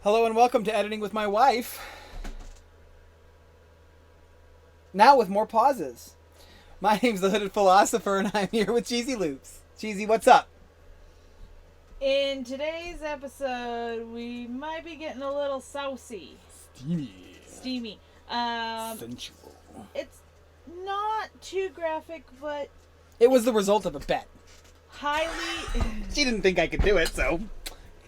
Hello and welcome to Editing with My Wife. Now with more pauses. My name's the Hooded Philosopher and I'm here with Cheesy Loops. Cheesy, what's up? In today's episode, we might be getting a little saucy. Steamy. Sensual. It's not too graphic, but It was the result of a bet. highly... She didn't think I could do it, so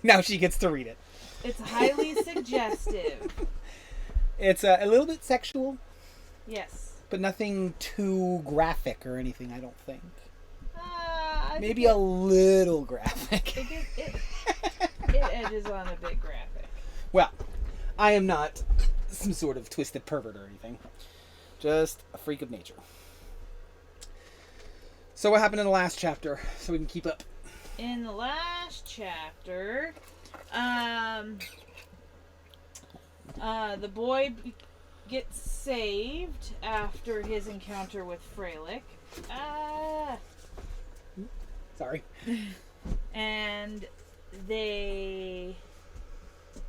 now she gets to read it. It's highly suggestive. It's a little bit sexual, Yes. but nothing too graphic or anything, I don't think. Maybe think a little graphic. it edges on a bit graphic. Well, I am not some sort of twisted pervert or anything. Just a freak of nature. So what happened in the last chapter, so we can keep up? In the last chapter, the boy gets saved after his encounter with Frelick. Sorry. And they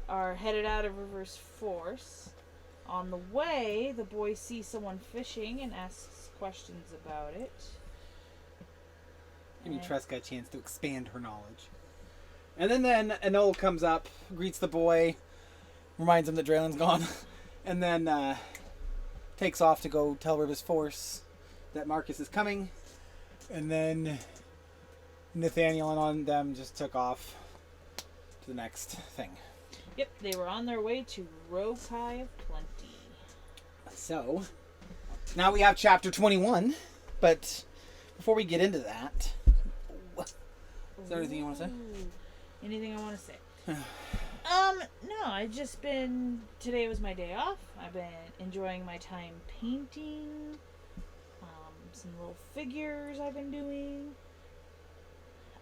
are headed out of River's Force. On the way, the boy sees someone fishing and asks questions about it. Give me Tresca a chance to expand her knowledge. And then Enola comes up, greets the boy, reminds him that Draylen's gone, and then takes off to go tell River's Force that Marcus is coming. And then Nathaniel and on them just took off to the next thing. Yep, they were on their way to Rokai of Plenty. So, now we have chapter 21, but before we get into that, is there anything you want to say? Anything I want to say? No, today was my day off. I've been enjoying my time painting, some little figures I've been doing.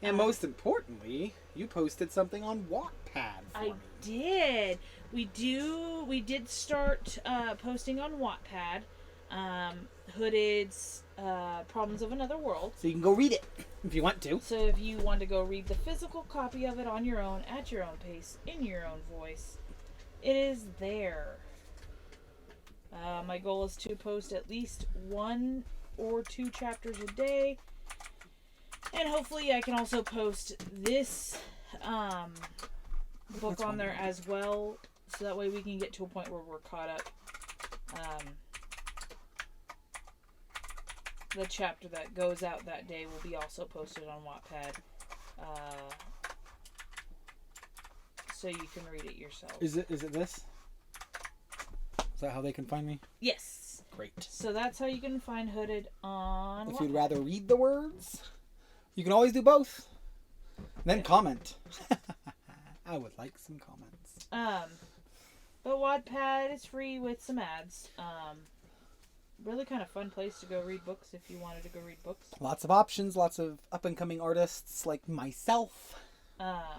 And most importantly, you posted something on Wattpad for me. I did. We did start posting on Wattpad. Hooded's Problems of Another World. So you can go read it if you want to. So if you want to go read the physical copy of it on your own, at your own pace, in your own voice, it is there. My goal is to post at least 1 or 2 chapters a day. And hopefully I can also post this book on there as well. So that way we can get to a point where we're caught up. The chapter that goes out that day will be also posted on Wattpad. So you can read it yourself. Is it this? Is that how they can find me? Yes. Great. So that's how you can find Hooded on If Wattpad. you'd rather read the words, you can always do both. And then comment. I would like some comments. But Wattpad is free with some ads. Really kind of fun place to go read books if you wanted to go read books. Lots of options, lots of up-and-coming artists like myself. Not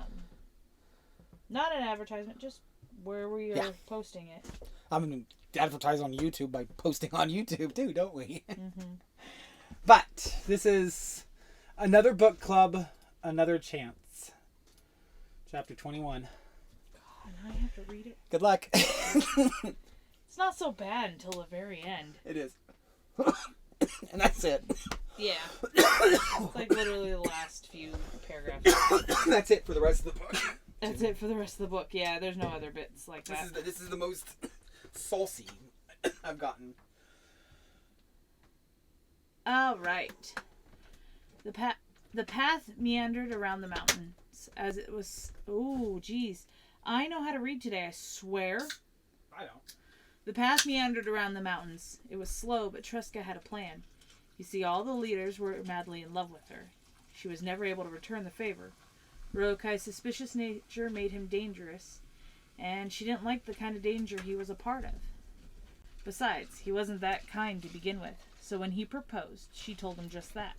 an advertisement, just where we are posting it. I'm going to advertise on YouTube by posting on YouTube too, don't we? Mm-hmm. But this is another book club, another chance. Chapter 21. God, now I have to read it. Good luck. It's not so bad until the very end. It is. And that's it. Yeah. It's like literally the last few paragraphs. That's it for the rest of the book. That's it for the rest of the book. Yeah, there's no other bits like that. This is the most saucy I've gotten. All right. The path meandered around the mountains as it was... Oh, geez. I know how to read today, I swear. I don't. The path meandered around the mountains. It was slow, but Tresca had a plan. You see, all the leaders were madly in love with her. She was never able to return the favor. Rokai's suspicious nature made him dangerous, and she didn't like the kind of danger he was a part of. Besides, he wasn't that kind to begin with, so when he proposed, she told him just that.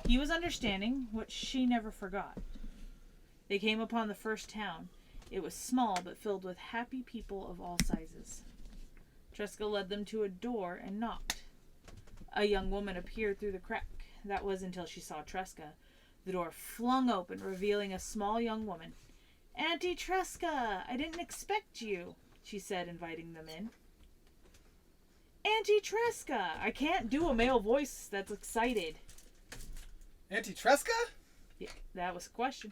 He was understanding, which she never forgot. They came upon the first town. It was small, but filled with happy people of all sizes. Tresca led them to a door and knocked. A young woman appeared through the crack. That was until she saw Tresca. The door flung open, revealing a small young woman. Auntie Tresca, I didn't expect you, she said, inviting them in. Auntie Tresca! I can't do a male voice that's excited. Auntie Tresca? Yeah, that was a question.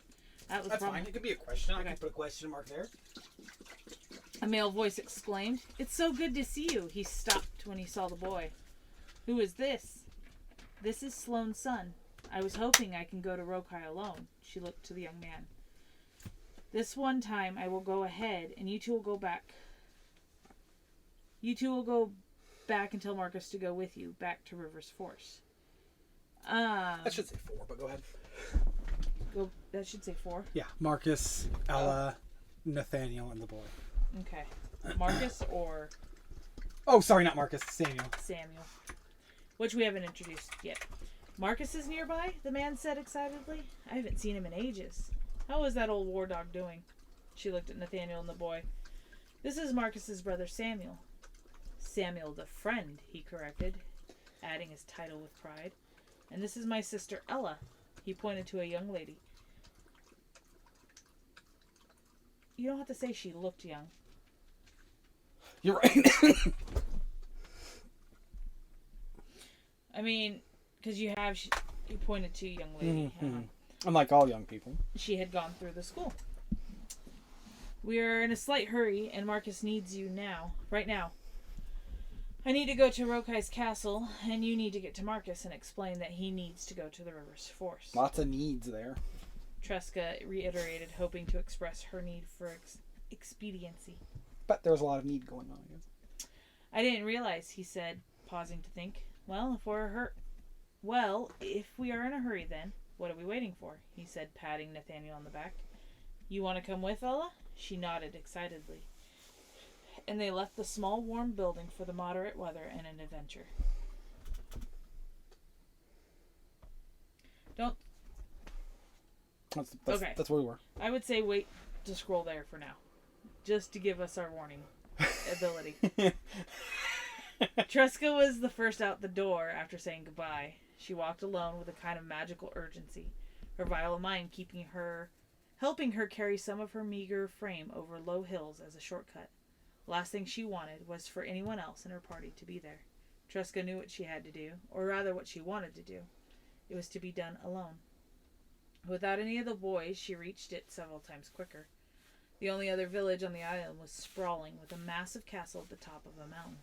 That's fine. It could be a question. Okay. I can put a question mark there. A male voice exclaimed. It's so good to see you. He stopped when he saw the boy. Who is this? This is Sloane's son. I was hoping I can go to Rokai alone. She looked to the young man. This one time I will go ahead and you two will go back. You two will go back and tell Marcus to go with you back to River's Force. That should say 4, but go ahead. That should say 4? Yeah. Marcus, Ella, Nathaniel, and the boy. Okay. Marcus or... Oh, sorry, not Marcus. Samuel. Samuel. Which we haven't introduced yet. Marcus is nearby, the man said excitedly. I haven't seen him in ages. How is that old war dog doing? She looked at Nathaniel and the boy. This is Marcus's brother Samuel. Samuel the friend, he corrected, adding his title with pride. And this is my sister Ella. He pointed to a young lady. You don't have to say she looked young. You're right. I mean, because you pointed to a young lady. Mm-hmm. Unlike all young people. She had gone through the school. We are in a slight hurry, and Marcus needs you now. Right now. I need to go to Rokai's castle, and you need to get to Marcus and explain that he needs to go to the River's Force. Lots of needs there. Tresca reiterated, hoping to express her need for expediency. But there was a lot of need going on, I guess. I didn't realize, he said, pausing to think. Well, if we are in a hurry then, what are we waiting for? He said, patting Nathaniel on the back. You want to come with, Ella? She nodded excitedly. And they left the small, warm building for the moderate weather and an adventure. That's where we were. I would say wait to scroll there for now. Just to give us our warning ability. Tresca was the first out the door after saying goodbye. She walked alone with a kind of magical urgency, her vial of mind helping her carry some of her meager frame over low hills as a shortcut. The last thing she wanted was for anyone else in her party to be there. Tresca knew what she had to do, or rather what she wanted to do. It was to be done alone. Without any of the boys, she reached it several times quicker. The only other village on the island was sprawling, with a massive castle at the top of a mountain.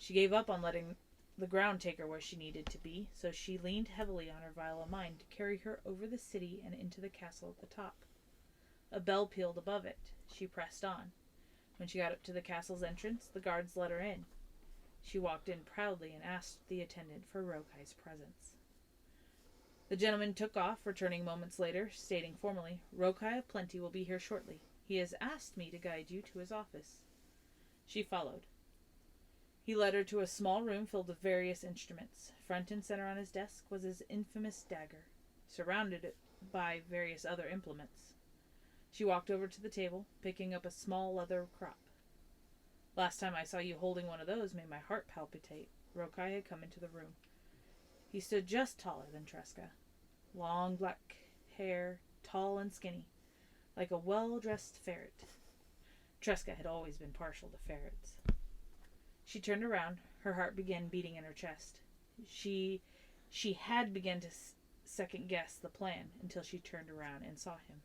She gave up on letting the ground take her where she needed to be, so she leaned heavily on her vial of mind to carry her over the city and into the castle at the top. A bell pealed above it. She pressed on. When she got up to the castle's entrance, the guards let her in. She walked in proudly and asked the attendant for Rokai's presence. The gentleman took off, returning moments later, stating formally, Rokai of Plenty will be here shortly. He has asked me to guide you to his office. She followed. He led her to a small room filled with various instruments. Front and center on his desk was his infamous dagger, surrounded by various other implements. She walked over to the table, picking up a small leather crop. Last time I saw you holding one of those made my heart palpitate. Rokai had come into the room. He stood just taller than Tresca. Long black hair, tall and skinny, like a well-dressed ferret. Tresca had always been partial to ferrets. She turned around. Her heart began beating in her chest. She had begun to second-guess the plan until she turned around and saw him.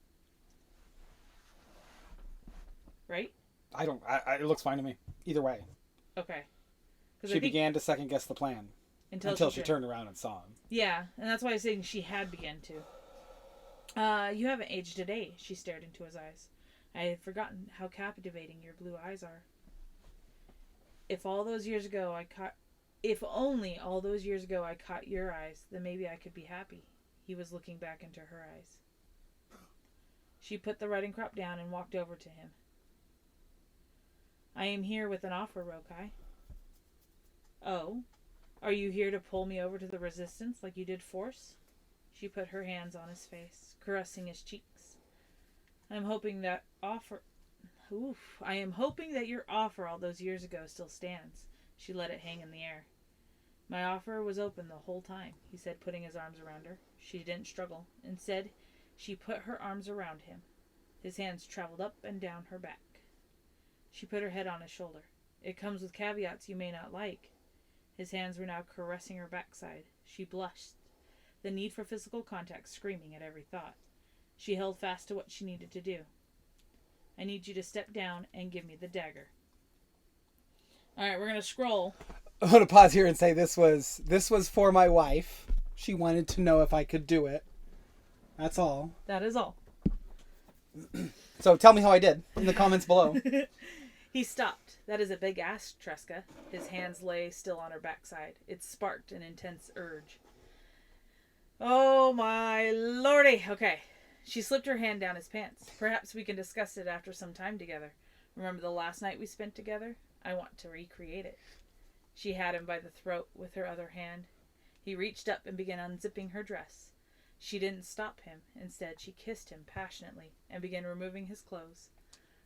Right? It looks fine to me. Either way. Okay. She began to second-guess the plan. Until she turned around and saw him. Yeah, and that's why I was saying she had begun to. You haven't aged a day, she stared into his eyes. I had forgotten how captivating your blue eyes are. If only all those years ago I caught your eyes, then maybe I could be happy. He was looking back into her eyes. She put the writing crop down and walked over to him. I am here with an offer, Rokai. Oh? Are you here to pull me over to the resistance like you did Force? She put her hands on his face, caressing his cheeks. I am hoping that your offer all those years ago still stands. She let it hang in the air. My offer was open the whole time, he said, putting his arms around her. She didn't struggle. Instead, she put her arms around him. His hands traveled up and down her back. She put her head on his shoulder. It comes with caveats you may not like. His hands were now caressing her backside. She blushed, the need for physical contact screaming at every thought. She held fast to what she needed to do. I need you to step down and give me the dagger. Alright, we're going to scroll. I want to pause here and say this was for my wife. She wanted to know if I could do it. That's all. That is all. So tell me how I did in the comments below. He stopped. That is a big ass, Tresca. His hands lay still on her backside. It sparked an intense urge. Oh my lordy. Okay. She slipped her hand down his pants. Perhaps we can discuss it after some time together. Remember the last night we spent together? I want to recreate it. She had him by the throat with her other hand. He reached up and began unzipping her dress. She didn't stop him. Instead, she kissed him passionately and began removing his clothes.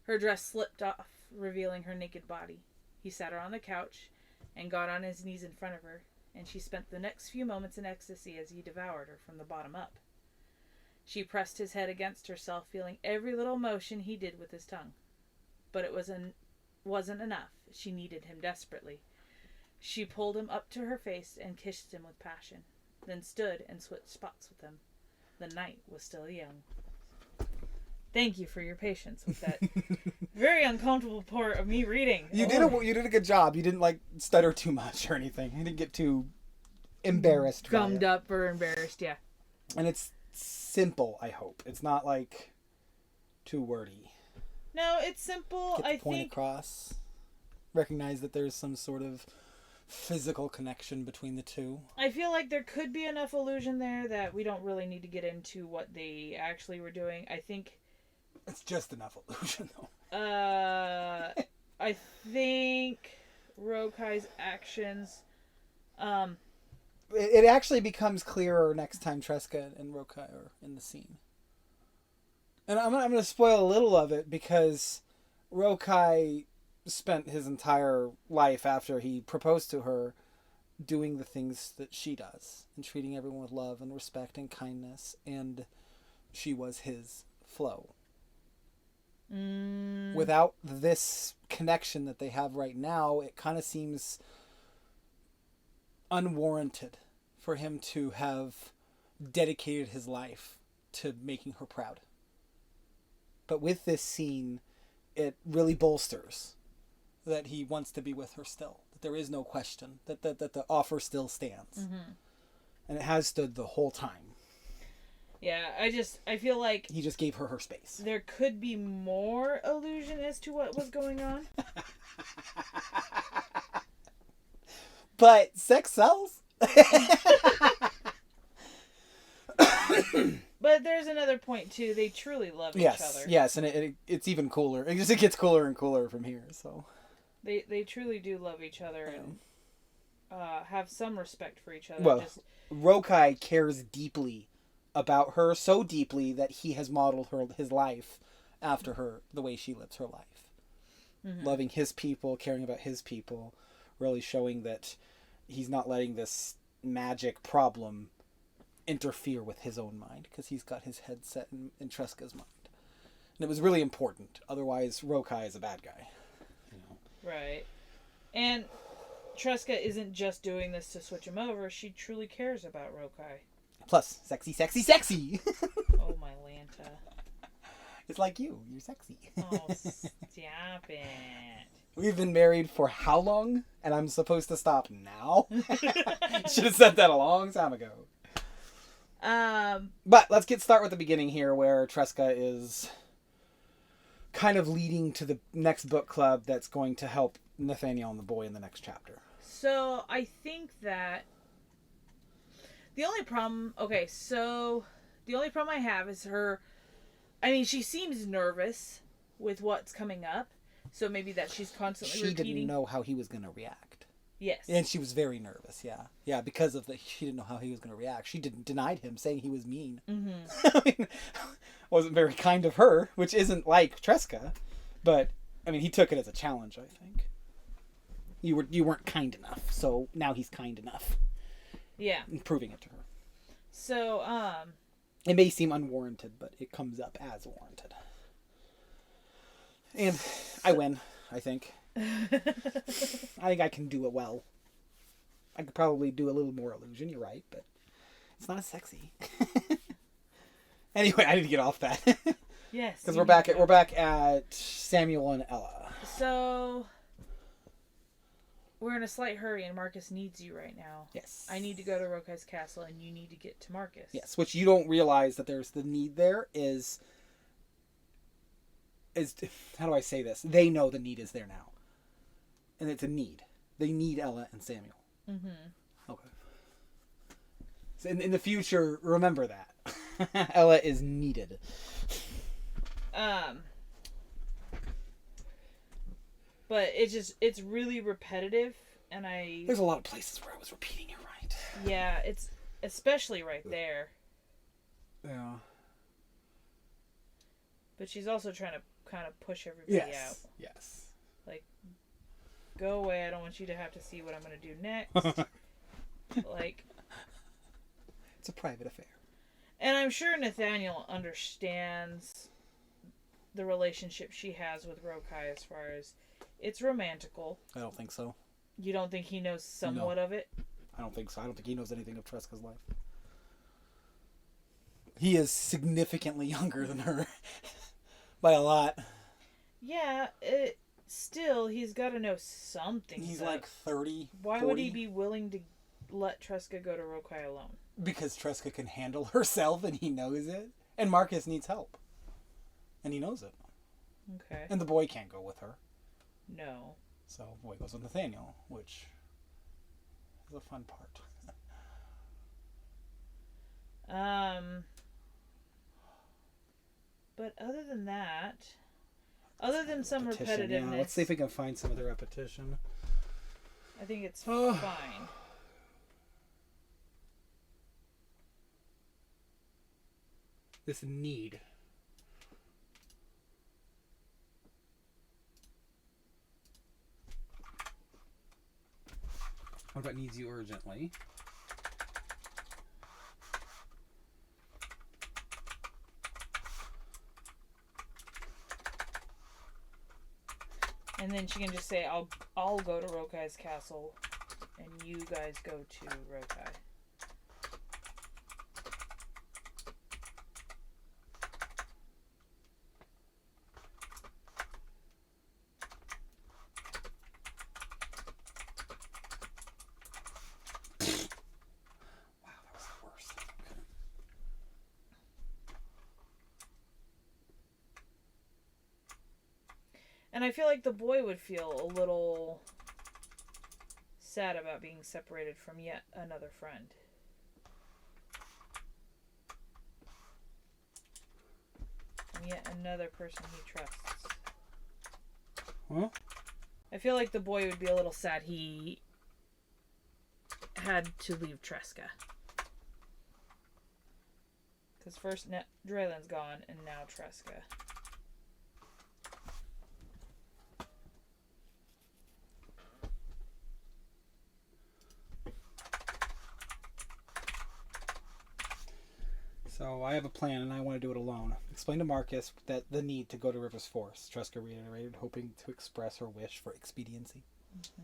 Her dress slipped off, revealing her naked body. He sat her on the couch and got on his knees in front of her, and she spent the next few moments in ecstasy as he devoured her from the bottom up. She pressed his head against herself, feeling every little motion he did with his tongue. But it wasn't enough. She needed him desperately. She pulled him up to her face and kissed him with passion, then stood and switched spots with him. The night was still young. Thank you for your patience with that very uncomfortable part of me reading. You did a good job. You didn't stutter too much or anything. You didn't get too embarrassed. Gummed up or embarrassed, yeah. And it's simple, I hope. It's not too wordy. No, it's simple. Get the point across. Recognize that there's some sort of physical connection between the two. I feel like there could be enough illusion there that we don't really need to get into what they actually were doing. I think it's just enough illusion, though. I think Rokai's actions. It actually becomes clearer next time Tresca and Rokai are in the scene. And I'm going to spoil a little of it because Rokai spent his entire life after he proposed to her doing the things that she does and treating everyone with love and respect and kindness, and she was his flow. Without this connection that they have right now, it kind of seems unwarranted for him to have dedicated his life to making her proud. But with this scene, it really bolsters that he wants to be with her still. That there is no question. That the offer still stands. Mm-hmm. And it has stood the whole time. Yeah, I feel like he just gave her space. There could be more illusion as to what was going on. But sex sells. But there's another point too. They truly love each other. Yes, and it's even cooler. It gets cooler and cooler from here. So they truly do love each other and have some respect for each other. Well, Rokai cares deeply about her, so deeply that he has modeled his life after her, the way she lives her life. Mm-hmm. Loving his people, caring about his people, really showing that he's not letting this magic problem interfere with his own mind, because he's got his head set in Tresca's mind. And it was really important. Otherwise, Rokai is a bad guy. Right. And Tresca isn't just doing this to switch him over. She truly cares about Rokai. Plus, sexy, sexy, sexy! Oh, my Lanta. It's like you. You're sexy. Oh, stop it. We've been married for how long? And I'm supposed to stop now? Should have said that a long time ago. But let's start with the beginning here, where Tresca is kind of leading to the next book club that's going to help Nathaniel and the boy in the next chapter. So I think that the only problem I have is her. I mean, she seems nervous with what's coming up, so maybe that she's constantly repeating. She didn't know how he was going to react. Yes. And she was very nervous, yeah. Yeah, because of she didn't know how he was going to react. She denied him, saying he was mean. Mm-hmm. I mean, wasn't very kind of her, which isn't like Tresca. But, I mean, he took it as a challenge, I think. You weren't kind enough, so now he's kind enough. Yeah. And proving it to her. So, It may seem unwarranted, but it comes up as warranted. And I win, I think. I think I can do it well. I could probably do a little more illusion, you're right, but it's not as sexy. Anyway, I need to get off that. Yes. Because we're back at Samuel and Ella. So we're in a slight hurry and Marcus needs you right now. Yes. I need to go to Rokai's castle and you need to get to Marcus. Yes, which you don't realize that there's the need there is how do I say this? They know the need is there now. And it's a need. They need Ella and Samuel. Mm-hmm. Okay. So in the future, remember that. Ella is needed. But it's really repetitive, and There's a lot of places where I was repeating it right. Yeah, it's especially right there. Yeah. But she's also trying to kind of push everybody out. Yes. Like, go away, I don't want you to have to see what I'm going to do next. Like, it's a private affair. And I'm sure Nathaniel understands the relationship she has with Rokai as far as it's romantical. I don't think so. You don't think he knows somewhat of it? I don't think so. I don't think he knows anything of Tresca's life. He is significantly younger than her. By a lot. Yeah, still, he's got to know something. He's like 30, Why 40. would he be willing to let Tresca go to Rokai alone? Because Tresca can handle herself and he knows it. And Marcus needs help. And he knows it. Okay. And the boy can't go with her. No. So the boy goes with Nathaniel, which is a fun part. But other than that, other than some repetitiveness, yeah, let's see if we can find some of the repetition. I think it's fine. This need. What about needs you urgently? And then she can just say, I'll go to Rokai's castle, and you guys go to Rokai. Wow, that was the worst. Okay. And I feel like the boy would feel a little sad about being separated from yet another friend. And yet another person he trusts. Huh? I feel like the boy would be a little sad he had to leave Tresca. Because first Draylen's gone, and now Tresca. So I have a plan and I want to do it alone. Explain to Marcus that the need to go to River's Force. Tresca reiterated, hoping to express her wish for expediency. Mm-hmm.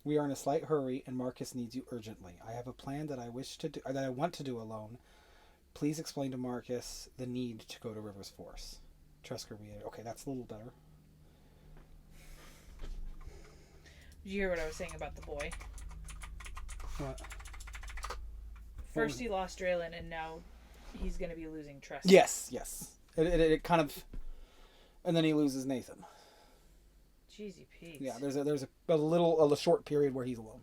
We are in a slight hurry and Marcus needs you urgently. I have a plan that I want to do alone. Please explain to Marcus the need to go to River's Force. Tresca reiterated. Okay, that's a little better. Did you hear what I was saying about the boy? What? First he lost Draylen, and now he's going to be losing Tresca. Yes. It kind of... And then he loses Nathan. Jeezy Pete. Yeah, there's a short period where he's alone.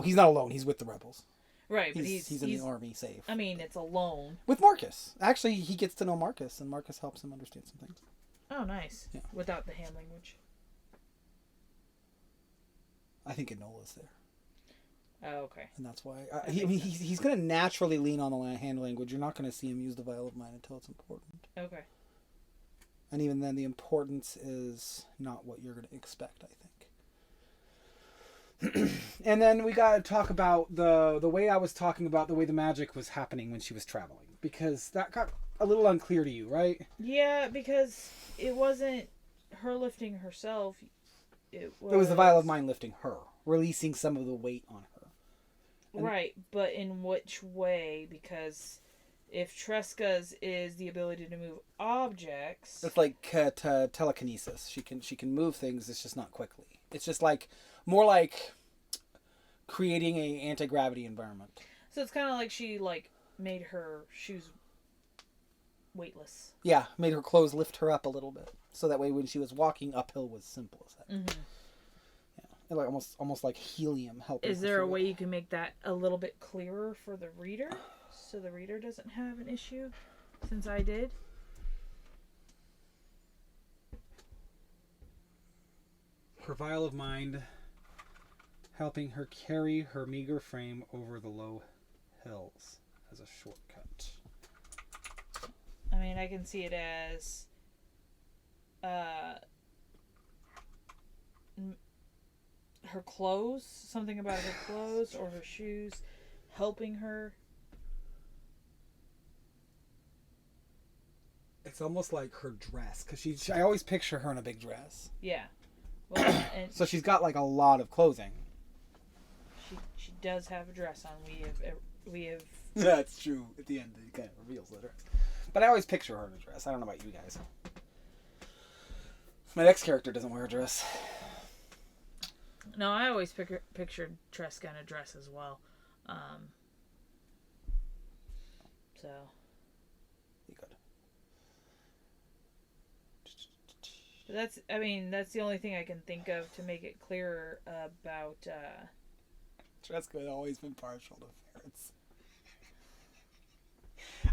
He's not alone. He's with the rebels. Right, but he's in the army, safe. I mean, it's alone. With Marcus. Actually, he gets to know Marcus, and Marcus helps him understand some things. Oh, nice. Yeah. Without the hand language. I think Enola's there. Oh, okay. And that's why... he's going to naturally lean on the hand language. You're not going to see him use the Vial of Mind until it's important. Okay. And even then, the importance is not what you're going to expect, I think. And then we got to talk about the way I was talking about the way the magic was happening when she was traveling. Because that got a little unclear to you, right? Yeah, because it wasn't her lifting herself. It was the vial of mind lifting her, releasing some of the weight on her. And right, but in which way? Because if Tresca's is the ability to move objects, it's like telekinesis. She can move things. It's just not quickly. It's just like more like creating a anti-gravity environment. So it's kind of like she made her shoes weightless. Yeah, made her clothes lift her up a little bit, so that way when she was walking uphill was simple as heck. Mm-hmm. Yeah, like almost like helium helping. Is there a way you can make that a little bit clearer for the reader, so the reader doesn't have an issue? Since I did. Her vial of mind helping her carry her meager frame over the low hills as a shortcut. I mean, I can see it as her clothes, something about her clothes or her shoes helping her. It's almost like her dress, because I always picture her in a big dress. Yeah. Well, and so she's got like a lot of clothing. She does have a dress on. We have. That's true. At the end, it kind of reveals the dress. But I always picture her in a dress. I don't know about you guys. My next character doesn't wear a dress. No, I always pictured Tresca in a dress as well. So. You could. That's the only thing I can think of to make it clearer about. Tresca had always been partial to ferrets.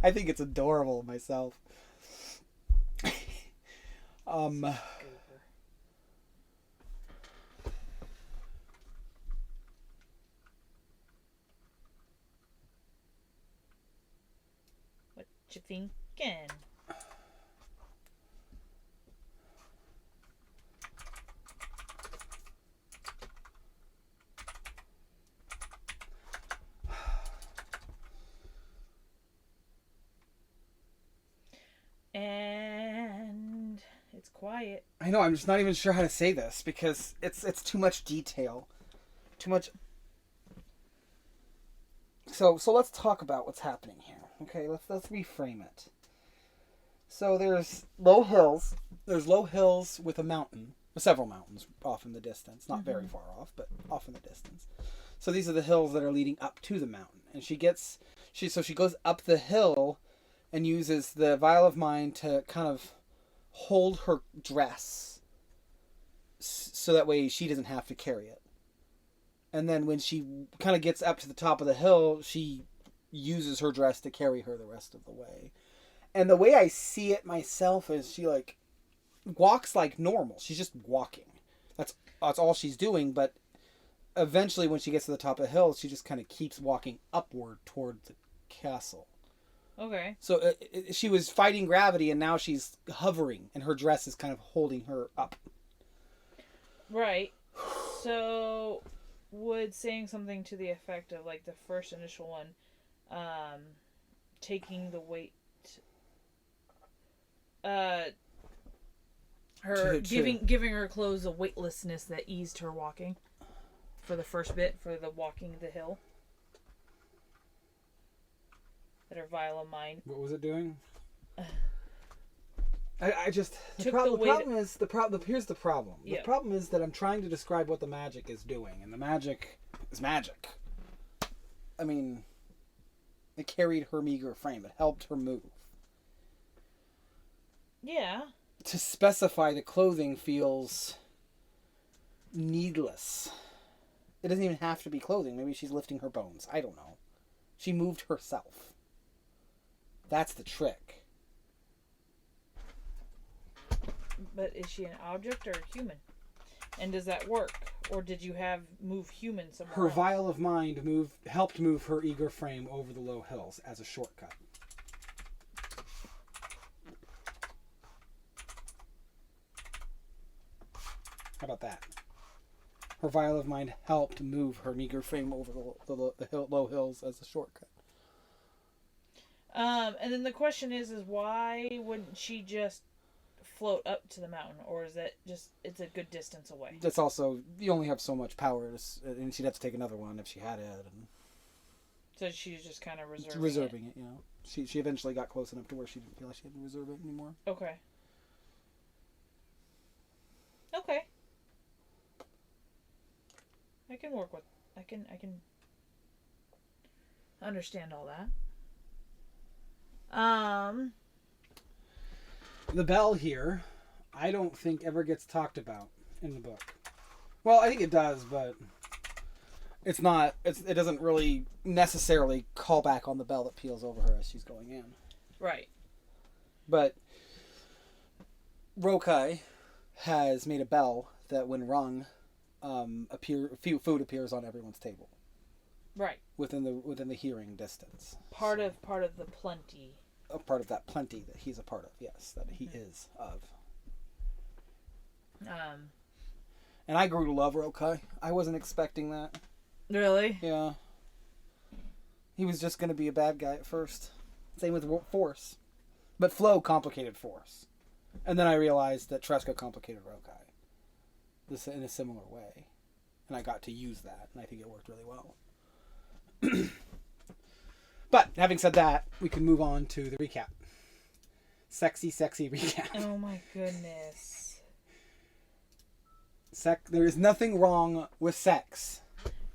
I think it's adorable myself. What you thinking? And it's quiet. I know, I'm just not even sure how to say this because it's too much detail. Too much. So let's talk about what's happening here. Okay, let's reframe it. So there's low hills. There's low hills with a mountain, several mountains off in the distance, not very far off, but off in the distance. So these are the hills that are leading up to the mountain, and she goes up the hill and uses the vial of mind to kind of hold her dress so that way she doesn't have to carry it. And then when she kind of gets up to the top of the hill, she uses her dress to carry her the rest of the way. And the way I see it myself is she walks like normal. She's just walking. That's all she's doing, but eventually when she gets to the top of the hill, she just kind of keeps walking upward toward the castle. Okay. So she was fighting gravity, and now she's hovering, and her dress is kind of holding her up. Right. So, would saying something to the effect of the first initial one, taking the weight, giving her clothes a weightlessness that eased her walking, for the first bit, for the walking the hill. That her vial of mind. What was it doing? I just here's the problem. The problem is that I'm trying to describe what the magic is doing, and the magic is magic. I mean, it carried her meager frame. It helped her move. Yeah. To specify the clothing feels needless. It doesn't even have to be clothing. Maybe she's lifting her bones. I don't know. She moved herself. That's the trick. But is she an object or a human? And does that work? Or did you move human somewhere Her else? vial of mind helped move her eager frame over the low hills as a shortcut. How about that? Her vial of mind helped move her meager frame over the low hills as a shortcut. And then the question is why wouldn't she just float up to the mountain, or is it just it's a good distance away? That's also, you only have so much power, and she'd have to take another one if she had it. And So she's just kind of reserving it, you know. She eventually got close enough to where she didn't feel like she had to reserve it anymore. Okay. Okay. I can work with. I can understand all that. The bell here, I don't think ever gets talked about in the book. Well, I think it does, but it's not. It doesn't really necessarily call back on the bell that peals over her as she's going in. Right. But Rokai has made a bell that, when rung, food appears on everyone's table. Right. Within the hearing distance. Part of the plenty. A part of that plenty that he's a part of. Yes, that he is of. And I grew to love Rokai. I wasn't expecting that. Really? Yeah. He was just going to be a bad guy at first. Same with Force. But Flo complicated Force. And then I realized that Tresca complicated Rokai. This in a similar way. And I got to use that, and I think it worked really well. But, having said that, we can move on to the recap. Sexy recap. Oh my goodness. There is nothing wrong with sex.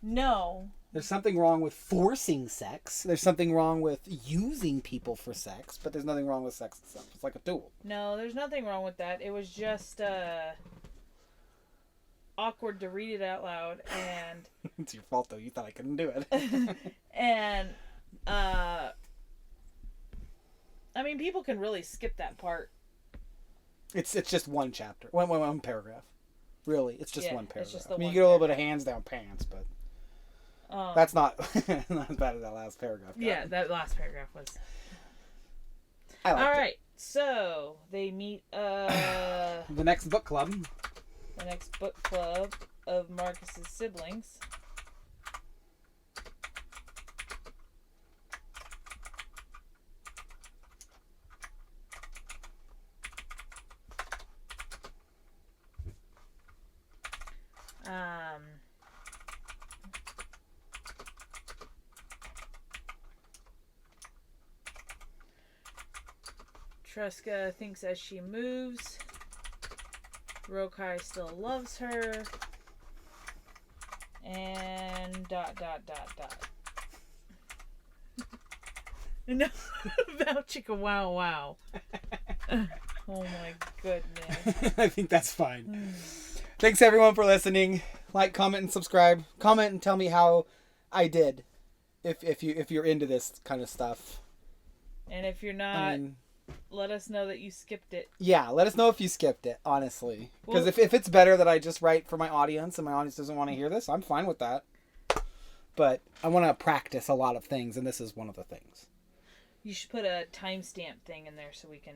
No. There's something wrong with forcing sex. There's something wrong with using people for sex. But there's nothing wrong with sex itself. It's like a tool. No, there's nothing wrong with that. It was just awkward to read it out loud, and it's your fault though. You thought I couldn't do it. and I mean, people can really skip that part. It's just one chapter, one paragraph. Really, it's just one paragraph. It's just I mean, one you get a little bit of hands down pants, but that's not not as bad as that last paragraph. Yeah, that last paragraph was. I liked All it. right, so they meet. The next book club. The next book club of Marcus's siblings. Tresca thinks as she moves, Rokai still loves her, and ... No, about chicka wow wow. Oh my goodness. I think that's fine. Thanks everyone for listening. Like, comment, and subscribe. Comment and tell me how I did. If you're into this kind of stuff. And if you're not, let us know that you skipped it. Yeah, let us know if you skipped it, honestly. Because Well, if it's better that I just write for my audience and my audience doesn't want to hear this, I'm fine with that. But I want to practice a lot of things, and this is one of the things. You should put a timestamp thing in there so we can...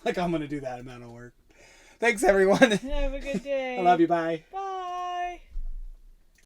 Like I'm going to do that amount of work. Thanks, everyone. Have a good day. I love you. Bye. Bye.